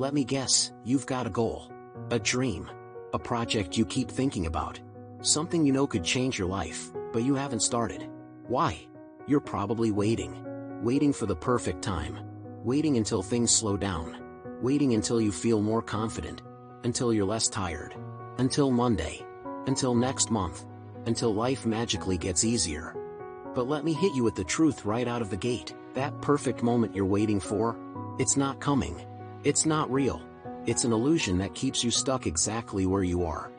Let me guess, you've got a goal. A dream. A project you keep thinking about. Something you know could change your life, but you haven't started. Why? You're probably waiting. Waiting for the perfect time. Waiting until things slow down. Waiting until you feel more confident. Until you're less tired. Until Monday. Until next month. Until life magically gets easier. But let me hit you with the truth right out of the gate. That perfect moment you're waiting for, it's not coming. It's not real. It's an illusion that keeps you stuck exactly where you are.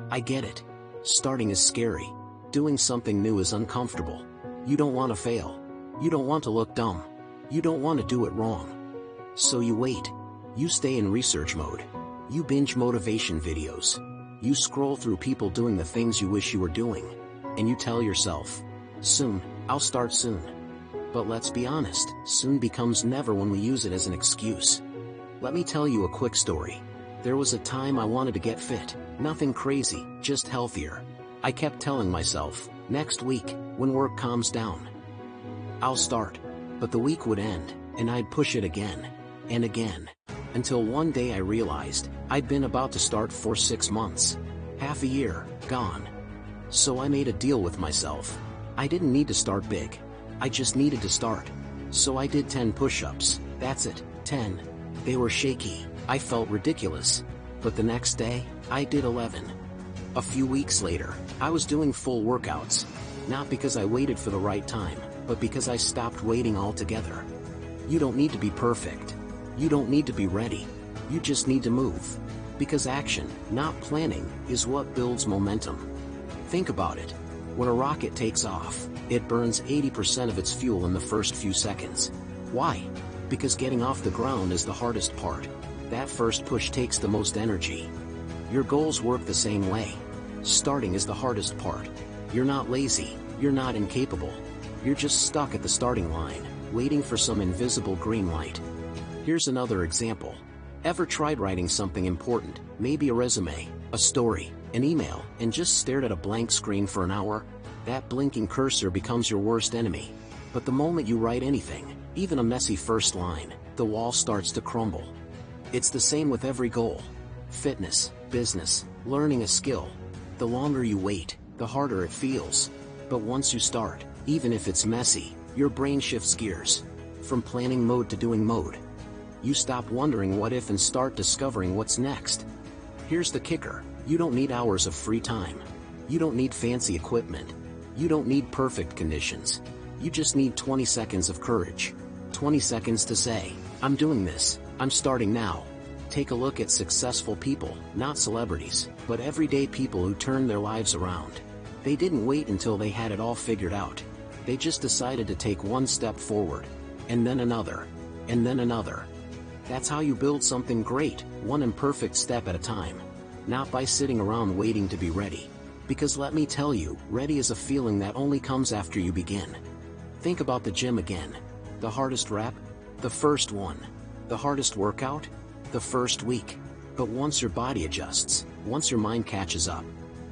I get it. Starting is scary. Doing something new is uncomfortable. You don't want to fail. You don't want to look dumb. You don't want to do it wrong. So you wait. You stay in research mode. You binge motivation videos. You scroll through people doing the things you wish you were doing. And you tell yourself, soon, I'll start soon. But let's be honest, soon becomes never when we use it as an excuse. Let me tell you a quick story. There was a time I wanted to get fit. Nothing crazy, just healthier. I kept telling myself, next week, when work calms down, I'll start. But the week would end, and I'd push it again, and again. Until one day I realized, I'd been about to start for 6 months. Half a year, gone. So I made a deal with myself. I didn't need to start big. I just needed to start. So I did 10 push-ups, that's it, 10. They were shaky, I felt ridiculous. But the next day, I did 11. A few weeks later, I was doing full workouts. Not because I waited for the right time, but because I stopped waiting altogether. You don't need to be perfect. You don't need to be ready. You just need to move. Because action, not planning, is what builds momentum. Think about it. When a rocket takes off, it burns 80% of its fuel in the first few seconds. Why? Because getting off the ground is the hardest part. That first push takes the most energy. Your goals work the same way. Starting is the hardest part. You're not lazy, you're not incapable. You're just stuck at the starting line, waiting for some invisible green light. Here's another example. Ever tried writing something important, maybe a resume, a story, an email, and just stared at a blank screen for an hour? That blinking cursor becomes your worst enemy. But the moment you write anything, even a messy first line, the wall starts to crumble. It's the same with every goal. Fitness, business, learning a skill. The longer you wait, the harder it feels. But once you start, even if it's messy, your brain shifts gears. From planning mode to doing mode. You stop wondering what if and start discovering what's next. Here's the kicker. You don't need hours of free time. You don't need fancy equipment. You don't need perfect conditions. You just need 20 seconds of courage. 20 seconds to say, I'm doing this, I'm starting now. Take a look at successful people, not celebrities, but everyday people who turned their lives around. They didn't wait until they had it all figured out. They just decided to take one step forward, and then another, and then another. That's how you build something great, one imperfect step at a time. Not by sitting around waiting to be ready. Because let me tell you, ready is a feeling that only comes after you begin. Think about the gym again. The hardest rep? The first one. The hardest workout? The first week. But once your body adjusts, once your mind catches up,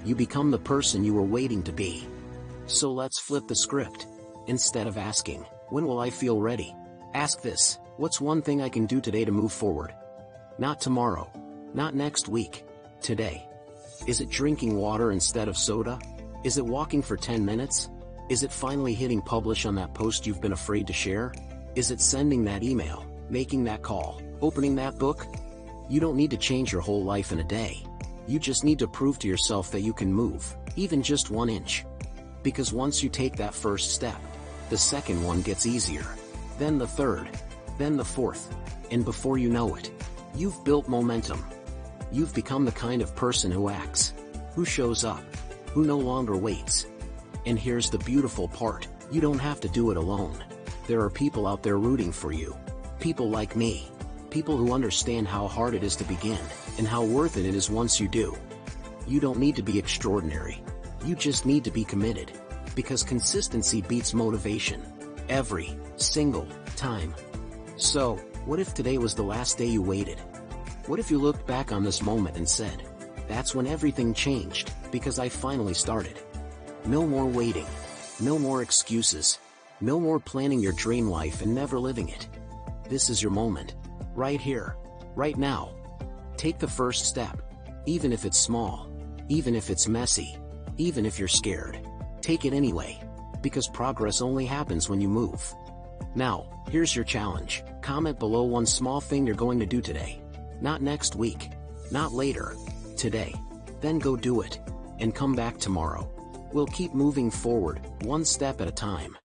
you become the person you were waiting to be. So let's flip the script. Instead of asking, when will I feel ready? Ask this, what's one thing I can do today to move forward? Not tomorrow. Not next week. Today. Is it drinking water instead of soda? Is it walking for 10 minutes? Is it finally hitting publish on that post you've been afraid to share? Is it sending that email, making that call, opening that book? You don't need to change your whole life in a day. You just need to prove to yourself that you can move, even just 1 inch. Because once you take that first step, the second one gets easier. Then the third. Then the fourth. And before you know it, you've built momentum. You've become the kind of person who acts, who shows up, who no longer waits. And here's the beautiful part, you don't have to do it alone. There are people out there rooting for you. People like me. People who understand how hard it is to begin, and how worth it is once you do. You don't need to be extraordinary. You just need to be committed. Because consistency beats motivation. Every single time. So, what if today was the last day you waited? What if you looked back on this moment and said, that's when everything changed, because I finally started. No more waiting. No more excuses. No more planning your dream life and never living it. This is your moment. Right here. Right now. Take the first step. Even if it's small. Even if it's messy. Even if you're scared. Take it anyway. Because progress only happens when you move. Now, here's your challenge. Comment below one small thing you're going to do today. Not next week. Not later. Today. Then go do it. And come back tomorrow. We'll keep moving forward, one step at a time.